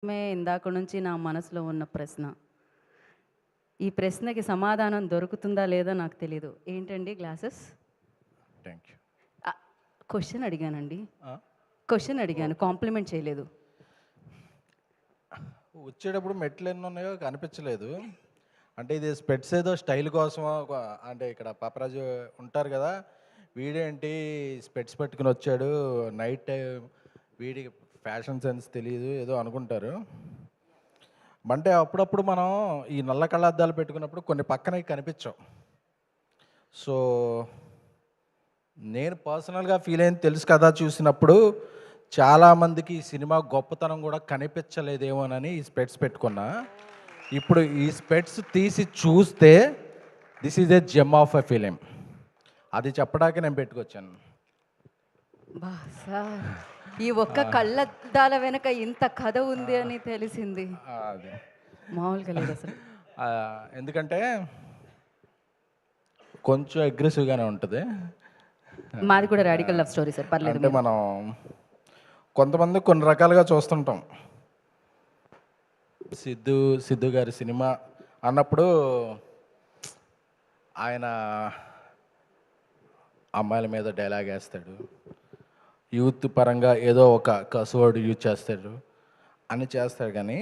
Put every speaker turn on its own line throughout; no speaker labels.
ఇందాక నుంచి నా మనసులో ఉన్న ప్రశ్న. ఈ ప్రశ్నకి సమాధానం దొరుకుతుందా లేదా నాకు తెలీదు. ఏంటండి గ్లాసెస్?
Thank you.
క్వెషన్ అడిగానండి.
ఆ?
క్వెషన్ అడిగాను. కాంప్లిమెంట్ చేయలేదు.
వచ్చేటప్పుడు మెట్లు ఎన్ని ఉన్నాయో కనిపించలేదు. అంటే ఇది స్పెట్స్ ఏదో స్టైల్ కోసం అంటే ఇక్కడ పాపరాజు ఉంటారు కదా, వీడేంటి స్పెట్స్ పెట్టుకుని వచ్చాడు నైట్ టైం, వీడికి ఫ్యాషన్ సెన్స్ తెలియదు ఏదో అనుకుంటారు. అంటే అప్పుడప్పుడు మనం ఈ నల్ల కళ్ళద్దాలు పెట్టుకున్నప్పుడు కొన్ని పక్కన కనిపించవు. సో నేను పర్సనల్గా ఫీల్ అయింది తెలుసు కదా, చూసినప్పుడు చాలామందికి ఈ సినిమా గొప్పతనం కూడా కనిపించలేదేమోనని ఈ స్పెట్స్ పెట్టుకున్నా. ఇప్పుడు ఈ స్పెట్స్ తీసి చూస్తే this is a gem of a film, అది చెప్పడానికి నేను పెట్టుకొచ్చాను.
బా సార్, ఈ ఒక్క కళ్ళద్దాల వెనక ఇంత కథ ఉంది అని తెలిసింది.
అది
మామూలుగా లేదు అసలు.
ఎందుకంటే కొంచెం అగ్రెసివ్గానే ఉంటుంది.
మాది కూడా రాడికల్ లవ్ స్టోరీ సార్, పర్లేదు.
అంటే మనం కొంతమంది కొన్ని రకాలుగా చూస్తుంటాం. సిద్ధు గారి సినిమా అన్నప్పుడు ఆయన అమ్మాయిల మీద డైలాగ్ వేస్తాడు, యూత్ పరంగా ఏదో ఒక కసవర్డ్ యూజ్ చేస్తాడు అని చేస్తాడు. కానీ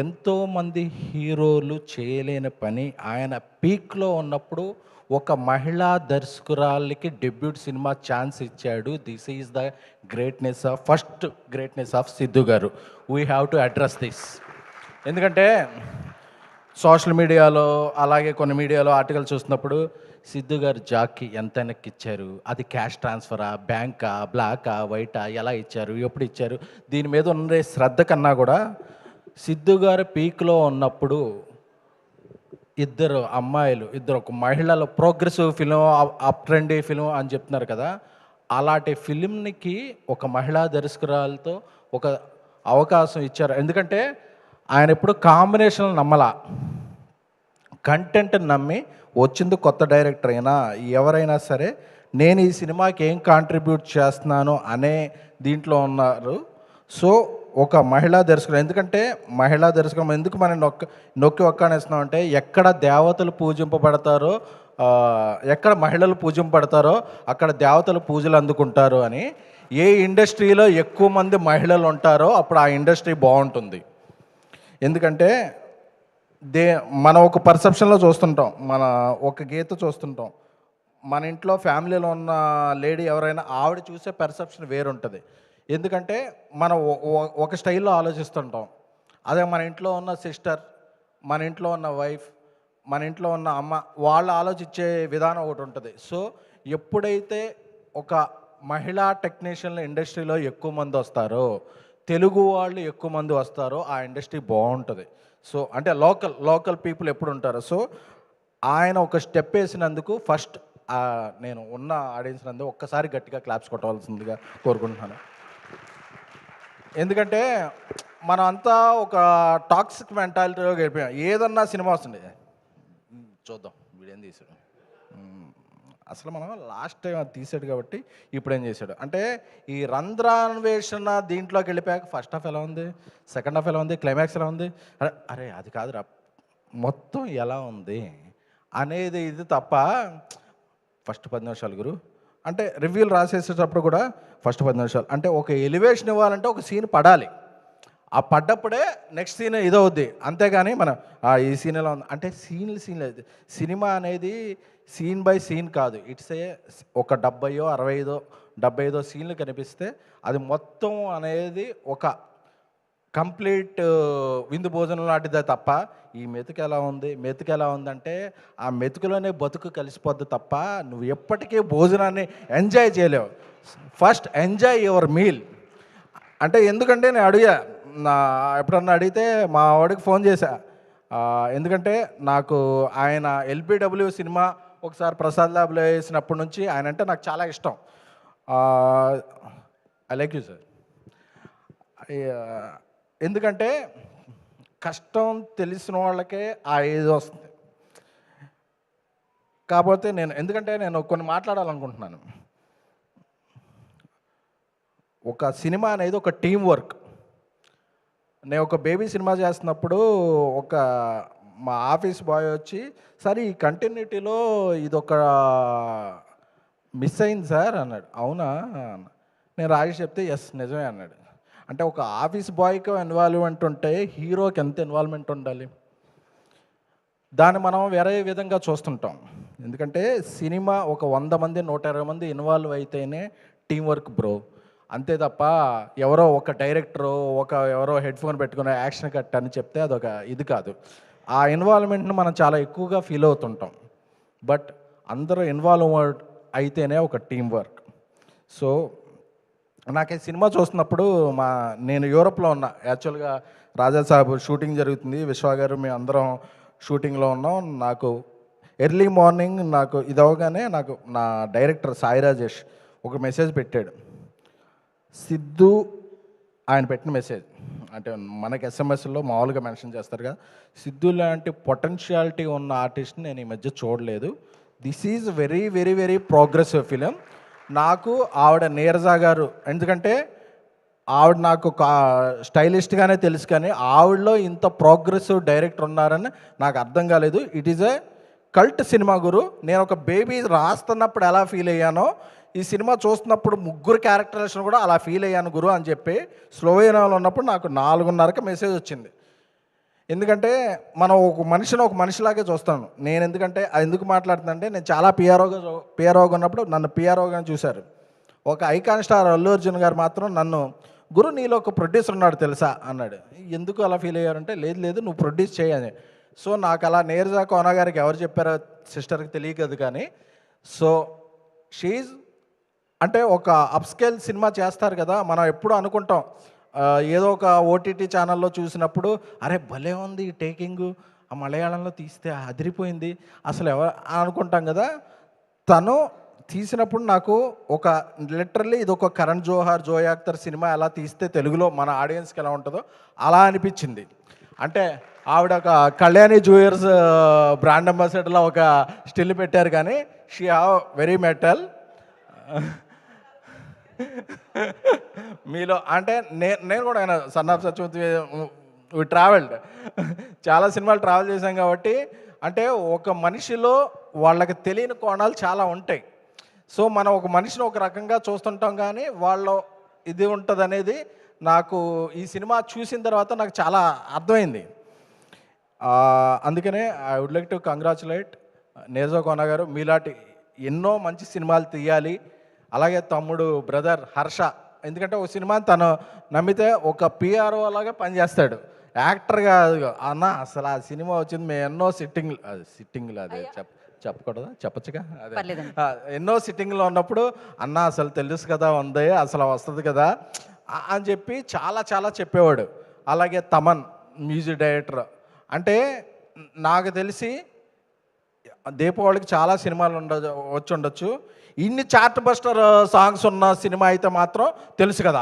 ఎంతోమంది హీరోలు చేయలేని పని ఆయన పీక్లో ఉన్నప్పుడు ఒక మహిళా దర్శకురాలికి డెబ్యూట్ సినిమా ఛాన్స్ ఇచ్చాడు. This is the greatness of first greatness of Siddhu గారు. We have to address this. ఎందుకంటే సోషల్ మీడియాలో అలాగే కొన్ని మీడియాలో ఆర్టికల్ చూస్తున్నప్పుడు సిద్ధు గారు జాక్కి ఎంత వెనక్కి ఇచ్చారు, అది క్యాష్ ట్రాన్స్ఫరా, బ్యాంకా, బ్లాకా, వైటా, ఎలా ఇచ్చారు, ఎప్పుడు ఇచ్చారు, దీని మీద ఉండే శ్రద్ధ కన్నా కూడా సిద్ధు గారు పీక్లో ఉన్నప్పుడు ఇద్దరు అమ్మాయిలు, ఇద్దరు ఒక మహిళలు, progressive film, up trendy film అని చెప్తున్నారు కదా, అలాంటి ఫిలింకి ఒక మహిళా దర్శకురాలతో ఒక అవకాశం ఇచ్చారు. ఎందుకంటే ఆయన ఎప్పుడు కాంబినేషన్ నమ్మలా, కంటెంట్ నమ్మి వచ్చింది. కొత్త డైరెక్టర్ అయినా ఎవరైనా సరే నేను ఈ సినిమాకి ఏం కాంట్రిబ్యూట్ చేస్తున్నాను అనే దీంట్లో ఉన్నారు. సో ఒక మహిళా దర్శకుడు, ఎందుకంటే మహిళా దర్శకం ఎందుకు మనం నొక్కి ఒక్కనేస్తున్నాం అంటే, ఎక్కడ దేవతలు పూజింపబడతారో, ఎక్కడ మహిళలు పూజింపబడతారో అక్కడ దేవతలు పూజలు అందుకుంటారు అని. ఏ ఇండస్ట్రీలో ఎక్కువ మంది మహిళలు ఉంటారో అప్పుడు ఆ ఇండస్ట్రీ బాగుంటుంది. ఎందుకంటే మనం ఒక పర్సెప్షన్లో చూస్తుంటాం, మన ఒక గీత చూస్తుంటాం, మన ఇంట్లో ఫ్యామిలీలో ఉన్న లేడీ ఎవరైనా ఆవిడ చూసే పర్సెప్షన్ వేరుంటుంది. ఎందుకంటే మనం ఒక స్టైల్లో ఆలోచిస్తుంటాం. అదే మన ఇంట్లో ఉన్న సిస్టర్, మన ఇంట్లో ఉన్న వైఫ్, మన ఇంట్లో ఉన్న అమ్మ, వాళ్ళు ఆలోచించే విధానం ఒకటి ఉంటుంది. సో ఎప్పుడైతే ఒక మహిళా టెక్నీషియన్ల ఇండస్ట్రీలో ఎక్కువ మంది వస్తారో, తెలుగు వాళ్ళు ఎక్కువ మంది వస్తారో ఆ ఇండస్ట్రీ బాగుంటుంది. సో అంటే లోకల్ పీపుల్ ఎప్పుడు ఉంటారు. సో ఆయన ఒక స్టెప్ వేసినందుకు ఫస్ట్ నేను ఉన్న ఆడియన్స్ నందు ఒక్కసారి గట్టిగా క్లాప్స్ కొట్టవలసిందిగా కోరుకుంటున్నాను. ఎందుకంటే మనం అంతా ఒక టాక్సిక్ మెంటాలిటీలో గడిపోయాం. ఏదన్నా సినిమా వస్తుంది, చూద్దాం వీడేం తీసాడు, అసలు మనం లాస్ట్ టైం అది తీసాడు కాబట్టి ఇప్పుడు ఏం చేశాడు అంటే, ఈ రంధ్రాన్వేషణ దీంట్లోకి వెళ్ళిపోయాక ఫస్ట్ హాఫ్ ఎలా ఉంది, సెకండ్ హాఫ్ ఎలా ఉంది, క్లైమాక్స్ ఎలా ఉంది, అరే అది కాదురా మొత్తం ఎలా ఉంది అనేది ఇది తప్ప. ఫస్ట్ 10 నిమిషాలు గురు అంటే రివ్యూలు రాసేసేటప్పుడు కూడా ఫస్ట్ 10 నిమిషాలు అంటే ఒక ఎలివేషన్ ఇవ్వాలంటే ఒక సీన్ పడాలి, ఆ పడ్డప్పుడే నెక్స్ట్ సీన్ ఇదవుద్ది. అంతేగాని మనం ఈ సీన్ ఎలా ఉంది అంటే సీన్ లేదు. సినిమా అనేది సీన్ బై సీన్ కాదు, ఇట్స్ ఒక 70-65 సీన్లు కనిపిస్తే అది మొత్తం అనేది ఒక కంప్లీట్ విందు భోజనం లాంటిదే తప్ప, ఈ మెతుకు ఎలా ఉందంటే ఆ మెతుకులోనే బతుకు కలిసిపోద్ది తప్ప నువ్వు ఎప్పటికీ భోజనాన్ని ఎంజాయ్ చేయలేవు. ఫస్ట్ ఎంజాయ్ యువర్ మీల్ అంటే, ఎందుకంటే నేను ఎప్పుడన్నా అడిగితే మా వాడికి ఫోన్ చేశా, ఎందుకంటే నాకు ఆయన ఎల్బిడబ్ల్యూ సినిమా ఒకసారి ప్రసాద్ ల్యాబ్లో వేసినప్పటి నుంచి ఆయన అంటే నాకు చాలా ఇష్టం. I like you sir. ఎందుకంటే కష్టం తెలిసిన వాళ్ళకే ఆ ఏజ్ వస్తుంది. కాకపోతే ఎందుకంటే నేను కొన్ని మాట్లాడాలనుకుంటున్నాను. ఒక సినిమా అనేది ఒక టీం వర్క్. నేను ఒక బేబీ సినిమా చేస్తున్నప్పుడు ఒక మా ఆఫీస్ బాయ్ వచ్చి, సార్ ఈ కంటిన్యూటీలో ఇదొక మిస్ అయింది సార్ అన్నాడు. అవునా అన్న. నేను రాజేష్ చెప్తే ఎస్ నిజమే అన్నాడు. అంటే ఒక ఆఫీస్ బాయ్కి ఇన్వాల్వ్మెంట్ ఉంటే హీరోకి ఎంత ఇన్వాల్వ్మెంట్ ఉండాలి? దాన్ని మనం వేరే విధంగా చూస్తుంటాం. ఎందుకంటే సినిమా ఒక 100 మంది 120 మంది ఇన్వాల్వ్ అయితేనే టీం వర్క్ బ్రో. అంతే తప్ప ఎవరో ఒక డైరెక్టరు ఎవరో హెడ్ ఫోన్ పెట్టుకుని యాక్షన్ కట్ అని చెప్తే అదొక ఇది కాదు. ఆ ఇన్వాల్వ్మెంట్ని మనం చాలా ఎక్కువగా ఫీల్ అవుతుంటాం. బట్ అందరూ ఇన్వాల్వ్ అయితేనే ఒక టీం వర్క్. సో నాకు ఈ సినిమా చూస్తున్నప్పుడు నేను యూరోప్లో ఉన్నా. యాక్చువల్గా రాజా సాబ్ షూటింగ్ జరుగుతుంది, విశ్వ గారు మేము అందరం షూటింగ్లో ఉన్నాం. నాకు ఎర్లీ మార్నింగ్ నాకు ఇది అవగానే నాకు నా డైరెక్టర్ సాయి రాజేష్ ఒక మెసేజ్ పెట్టాడు. సిద్ధు ఆయన పెట్టిన మెసేజ్ అంటే మనకి ఎస్ఎంఎస్లో మామూలుగా మెన్షన్ చేస్తారు కదా, సిద్ధు లాంటి పొటెన్షియాలిటీ ఉన్న ఆర్టిస్ట్ని నేను ఈ మధ్య చూడలేదు. This is very very very progressive film. నాకు ఆవిడ నీరజ గారు, ఎందుకంటే ఆవిడ నాకు స్టైలిస్ట్గానే తెలుసు, కానీ ఆవిడలో ఇంత ప్రోగ్రెసివ్ డైరెక్టర్ ఉన్నారని నాకు అర్థం కాలేదు. It is a cult cinema గురు. నేను ఒక బేబీ రాస్తున్నప్పుడు ఎలా ఫీల్ అయ్యానో ఈ సినిమా చూస్తున్నప్పుడు ముగ్గురు క్యారెక్టరేషన్ కూడా అలా ఫీల్ అయ్యాను గురు అని చెప్పి స్లోవేనియాలో ఉన్నప్పుడు నాకు 4:30కి మెసేజ్ వచ్చింది. ఎందుకంటే మనం ఒక మనిషిలాగే చూస్తాను నేను. ఎందుకంటే అది ఎందుకు మాట్లాడుతుందంటే, నేను చాలా పిఆర్ఓగా ఉన్నప్పుడు నన్ను పిఆర్ఓగా చూశారు. ఒక ఐకాన్ స్టార్ అల్లు అర్జున్ గారు మాత్రం నన్ను, గురు నీలో ఒక ప్రొడ్యూసర్ ఉన్నాడు తెలుసా అన్నాడు. ఎందుకు అలా ఫీల్ అయ్యారంటే, లేదు నువ్వు ప్రొడ్యూస్ చేయని. సో నాకు అలా నీరజ కోన గారికి ఎవరు చెప్పారో సిస్టర్కి తెలియదు, కానీ సో షీజ్ అంటే ఒక అప్స్కేల్ సినిమా చేస్తారు కదా, మనం ఎప్పుడు అనుకుంటాం ఏదో ఒక ఓటీటీ ఛానల్లో చూసినప్పుడు, అరే భలే ఉంది ఈ టేకింగు, ఆ మలయాళంలో తీస్తే అదిరిపోయింది అసలు ఎవరు అనుకుంటాం కదా. తను తీసినప్పుడు నాకు ఒక లిటరల్లీ ఇది ఒక కరణ్ జోహార్ జోయ్ అఖ్తర్ సినిమా ఎలా తీస్తే తెలుగులో మన ఆడియన్స్కి ఎలా ఉంటుందో అలా అనిపించింది. అంటే ఆవిడ ఒక కళ్యాణి జ్యూయర్స్ బ్రాండ్ అంబాసిడర్లో ఒక స్టిల్ పెట్టారు, కానీ షీ హ్యావ్ వెరీ మెటల్. మీలో అంటే నేను కూడా ఆయన సన్ ఆఫ్ సత్యవతి ట్రావెల్డ్, చాలా సినిమాలు ట్రావెల్ చేశాం కాబట్టి, అంటే ఒక మనిషిలో వాళ్ళకి తెలియని కోణాలు చాలా ఉంటాయి. సో మనం ఒక మనిషిని ఒక రకంగా చూస్తుంటాం, కానీ వాళ్ళ ఇది ఉంటుంది అనేది నాకు ఈ సినిమా చూసిన తర్వాత నాకు చాలా అర్థమైంది. అందుకనే I would like to congratulate Neeraja Kona గారు. మీలాంటి ఎన్నో మంచి సినిమాలు తీయాలి. అలాగే తమ్ముడు బ్రదర్ హర్ష, ఎందుకంటే ఒక సినిమా తను నమ్మితే ఒక పిఆర్ఓ లాగా పనిచేస్తాడు, యాక్టర్గా. అన్న అసలు ఆ సినిమా వచ్చింది మేము ఎన్నో సిట్టింగ్లు అదే చెప్పకూడదా, చెప్పచ్చుగా, అదే ఎన్నో సిట్టింగ్లో ఉన్నప్పుడు అన్న అసలు తెలుసు కదా ఉంది, అసలు వస్తుంది కదా అని చెప్పి చాలా చాలా చెప్పేవాడు. అలాగే తమన్ మ్యూజిక్ డైరెక్టర్, అంటే నాకు తెలిసి దీపావళికి చాలా సినిమాలు వచ్చి ఉండొచ్చు, ఇన్ని చార్ట్ బస్టర్ సాంగ్స్ ఉన్న సినిమా అయితే మాత్రం తెలుసు కదా.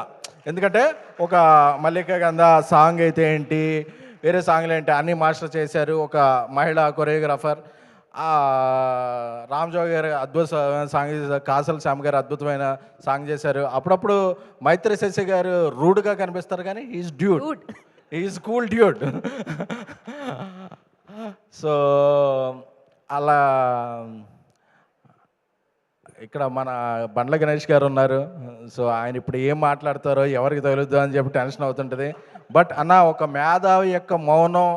ఎందుకంటే ఒక మల్లికా గంధ సాంగ్ అయితే ఏంటి, వేరే సాంగ్లు ఏంటి అన్నీ మాస్టర్ చేశారు. ఒక మహిళా కొరియోగ్రాఫర్ రామ్జోగ్ గారు అద్భుత సాంగ్ చేశారు, కాసల్ శ్యామ్ గారు అద్భుతమైన సాంగ్ చేశారు. అప్పుడప్పుడు మైత్రి శశి గారు రూడ్గా కనిపిస్తారు, కానీ ఈజ్ కూల్ డ్యూడ్. సో అలా ఇక్కడ మన బండ్ల గణేష్ గారు ఉన్నారు. సో ఆయన ఇప్పుడు ఏం మాట్లాడతారో ఎవరికి తగులుద్దో అని చెప్పి టెన్షన్ అవుతుంటుంది. బట్ అన్న, ఒక మేధావి యొక్క మౌనం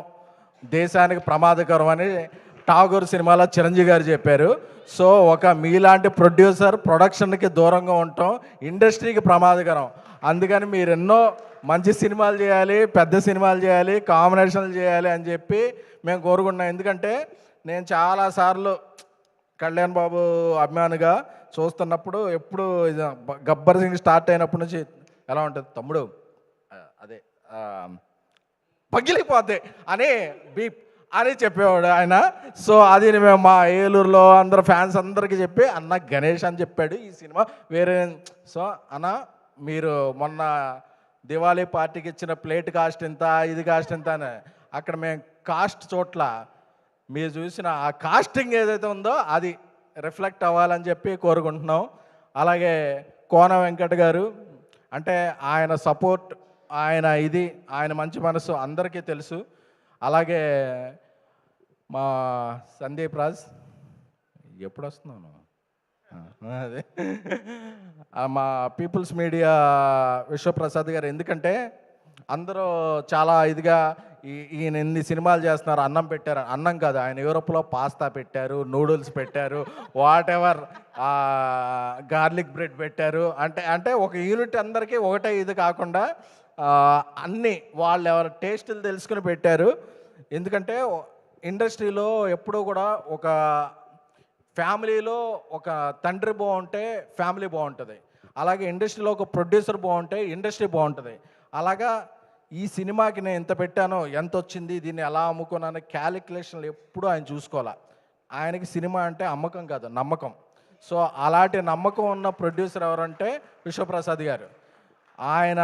దేశానికి ప్రమాదకరం అని ఠాగూర్ సినిమాలో చిరంజీవి గారు చెప్పారు. సో ఒక మీలాంటి ప్రొడ్యూసర్ ప్రొడక్షన్కి దూరంగా ఉండటం ఇండస్ట్రీకి ప్రమాదకరం. అందుకని మీరు ఎన్నో మంచి సినిమాలు చేయాలి, పెద్ద సినిమాలు చేయాలి, కాంబినేషన్లు చేయాలి అని చెప్పి మేము కోరుకుంటున్నాం. ఎందుకంటే నేను చాలాసార్లు కళ్యాణ్ బాబు అభిమానిగా చూస్తున్నప్పుడు ఎప్పుడు గబ్బర్ సింగ్ స్టార్ట్ అయినప్పటి నుంచి ఎలా ఉంటుంది తమ్ముడు, అదే పగిలిపోతే అని బీప్ అని చెప్పేవాడు ఆయన. సో అది మేము మా ఏలూరులో అందరు ఫ్యాన్స్ అందరికీ చెప్పి అన్న గణేష్ అని చెప్పాడు ఈ సినిమా వేరే. సో అన్న మీరు మొన్న దివాళీ పార్టీకి ఇచ్చిన ప్లేట్ కాస్ట్ ఎంత, ఇది కాస్ట్ ఎంత అని, అక్కడ మేము కాస్ట్ చోట్ల మీరు చూసిన ఆ కాస్టింగ్ ఏదైతే ఉందో అది రిఫ్లెక్ట్ అవ్వాలని చెప్పి కోరుకుంటున్నాం. అలాగే కోన వెంకట్ గారు, అంటే ఆయన సపోర్ట్ ఆయన మంచి మనసు అందరికీ తెలుసు. అలాగే మా సందీప్ రాజ్ ఎప్పుడు వస్తున్నాను అదే మా పీపుల్స్ మీడియా విశ్వప్రసాద్ గారు, ఎందుకంటే అందరూ చాలా ఇదిగా ఈయన ఎన్ని సినిమాలు చేస్తున్నారు, అన్నం పెట్టారు, అన్నం కాదు, ఆయన యూరోప్లో పాస్తా పెట్టారు, నూడిల్స్ పెట్టారు, వాట్ ఎవర్ గార్లిక్ బ్రెడ్ పెట్టారు. అంటే అంటే ఒక యూనిట్ అందరికీ ఒకటే ఇది కాకుండా అన్నీ వాళ్ళు ఎవరి టేస్టులు తెలుసుకుని పెట్టారు. ఎందుకంటే ఇండస్ట్రీలో ఎప్పుడూ కూడా ఒక ఫ్యామిలీలో ఒక తండ్రి బాగుంటే ఫ్యామిలీ బాగుంటుంది, అలాగే ఇండస్ట్రీలో ఒక ప్రొడ్యూసర్ బాగుంటే ఇండస్ట్రీ బాగుంటుంది. అలాగా ఈ సినిమాకి నేను ఎంత పెట్టానో, ఎంత వచ్చింది, దీన్ని ఎలా అమ్ముకున్నాను, క్యాలిక్యులేషన్లు ఎప్పుడూ ఆయన చూసుకోవాలి. ఆయనకి సినిమా అంటే అమ్మకం కాదు, నమ్మకం. సో అలాంటి నమ్మకం ఉన్న ప్రొడ్యూసర్ ఎవరంటే విశ్వప్రసాద్ గారు. ఆయన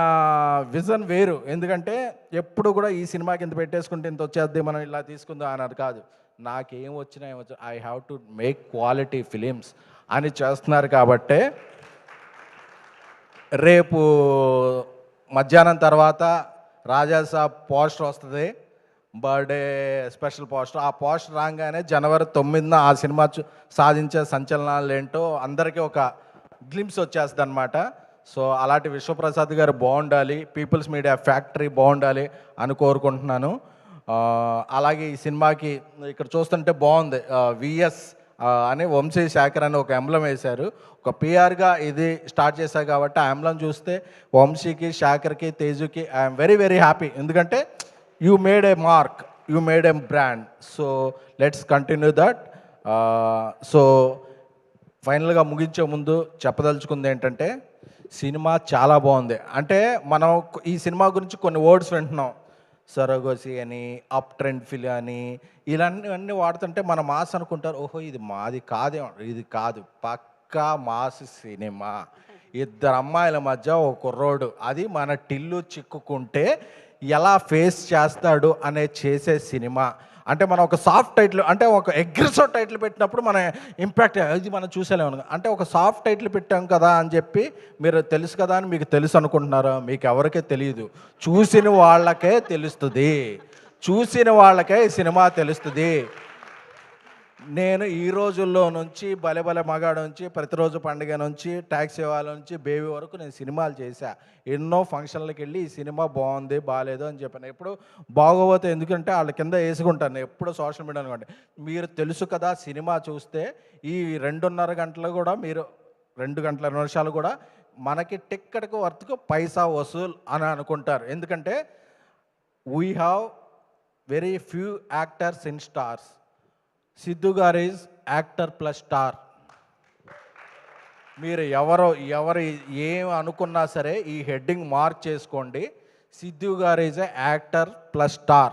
విజన్ వేరు. ఎందుకంటే ఎప్పుడు కూడా ఈ సినిమాకి ఇంత పెట్టేసుకుంటే ఇంత వచ్చేద్ది, మనం ఇలా తీసుకుందాం అన్నది కాదు. నాకేం వచ్చినా ఏమొచ్చా, I have to make quality films అని చేస్తున్నారు. కాబట్టే రేపు మధ్యాహ్నం తర్వాత రాజాసాబ్ పోస్టర్ వస్తుంది, బర్త్డే స్పెషల్ పోస్టర్. ఆ పోస్టర్ రాగానే జనవరి 9న ఆ సినిమా సాధించే సంచలనాలు ఏంటో అందరికీ ఒక గ్లిమ్స్ వచ్చేస్తుంది అనమాట. సో అలాంటి విశ్వప్రసాద్ గారు బాగుండాలి, పీపుల్స్ మీడియా ఫ్యాక్టరీ బాగుండాలి అని కోరుకుంటున్నాను. అలాగే ఈ సినిమాకి ఇక్కడ చూస్తుంటే బాగుంది, విఎస్ అని వంశీ శేఖర్ అని ఒక ఎంబ్లం వేశారు. ఒక పిఆర్గా ఇది స్టార్ట్ చేశారు కాబట్టి ఆ ఎంబ్లం చూస్తే వంశీకి, శేఖర్కి, తేజుకి ఐఎమ్ వెరీ వెరీ హ్యాపీ. ఎందుకంటే you made A mark, you made A brand. So let's continue that. So ఫైనల్గా ముగించే ముందు చెప్పదలుచుకుంది ఏంటంటే, సినిమా చాలా బాగుంది. అంటే మనం ఈ సినిమా గురించి కొన్ని వర్డ్స్ వింటున్నాం, సరోగసి అని, అప్ ట్రెండ్ ఫిల్ అని, ఇలాంటివన్నీ వాడుతుంటే మన మాస్ అనుకుంటారు, ఓహో ఇది మాది కాదేమో. ఇది కాదు, పక్కా మాస్ సినిమా. ఇద్దరు అమ్మాయిల మధ్య ఒక కుర్రోడు, అది మన టిల్లు చిక్కుకుంటే ఎలా ఫేస్ చేస్తాడు అనే చేసే సినిమా. అంటే మనం ఒక సాఫ్ట్ టైటిల్, అంటే ఒక అగ్రెసివ్ టైటిల్ పెట్టినప్పుడు మన ఇంపాక్ట్ ఇది మనం చూసేలేము. అంటే ఒక సాఫ్ట్ టైటిల్ పెట్టాం కదా అని చెప్పి మీరు తెలుసు కదా అని మీకు తెలుసు అనుకుంటున్నారా? మీకు ఎవరికీ తెలియదు, చూసిన వాళ్ళకే తెలుస్తుంది, చూసిన వాళ్ళకే ఈ సినిమా తెలుస్తుంది. నేను ఈ రోజుల్లో నుంచి భలే భలే మగాడు నుంచి, ప్రతిరోజు పండుగ నుంచి, ట్యాక్సీ వాళ్ళ నుంచి, బేబీ వరకు నేను సినిమాలు చేశా. ఎన్నో ఫంక్షన్లకు వెళ్ళి ఈ సినిమా బాగుంది బాగాలేదు అని చెప్పాను. ఎప్పుడు బాగోపోతే ఎందుకంటే వాళ్ళ కింద వేసుకుంటాను, ఎప్పుడు సోషల్ మీడియా అనుకోండి. మీరు తెలుసు కదా సినిమా చూస్తే ఈ 2.5 గంటలు కూడా, మీరు 2 గంటల 2 నిమిషాలు కూడా మనకి టిక్కెట్కు వర్త్కు పైసా వసూల్ అని అనుకుంటారు. ఎందుకంటే we have very few actors in stars. Siddhu గారు ఈజ్ యాక్టర్ ప్లస్ స్టార్. మీరు ఎవరు ఏం అనుకున్నా సరే ఈ హెడ్డింగ్ మార్క్ చేసుకోండి, సిద్ధు గారు ఈజ్ యాక్టర్ ప్లస్ స్టార్.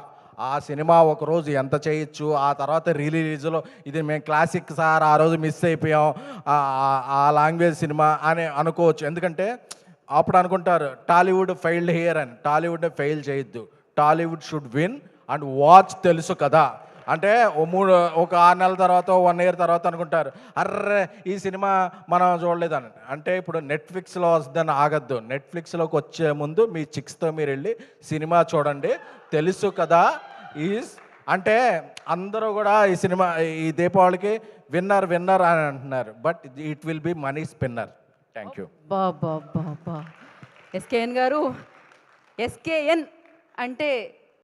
ఆ సినిమా ఒకరోజు ఎంత చేయొచ్చు, ఆ తర్వాత రిలీజ్లో ఇది మేము క్లాసిక్ సార్, ఆ రోజు మిస్ అయిపోయాం ఆ లాంగ్వేజ్ సినిమా అని అనుకోవచ్చు. ఎందుకంటే అప్పుడు అనుకుంటారు టాలీవుడ్ ఫెయిల్డ్ హియర్ అని. టాలీవుడ్ ఫెయిల్ చేయొద్దు, Tollywood should win and watch. తెలుసు కదా అంటే ఒక 6 నెలల తర్వాత, 1 ఇయర్ తర్వాత అనుకుంటారు, అర్రే ఈ సినిమా మనం చూడలేదని. అంటే ఇప్పుడు నెట్ఫ్లిక్స్లో వస్తుందని ఆగద్దు, నెట్ఫ్లిక్స్లోకి వచ్చే ముందు మీ చిక్స్తో మీరు వెళ్ళి సినిమా చూడండి. తెలుసు కదా ఈజ్ అంటే అందరూ కూడా ఈ సినిమా ఈ దీపావళికి విన్నర్ విన్నర్ అని అంటున్నారు, but it will be money spinner. Thank you.
బా ఎస్కేఎన్ గారు, ఎస్కేఎన్ అంటే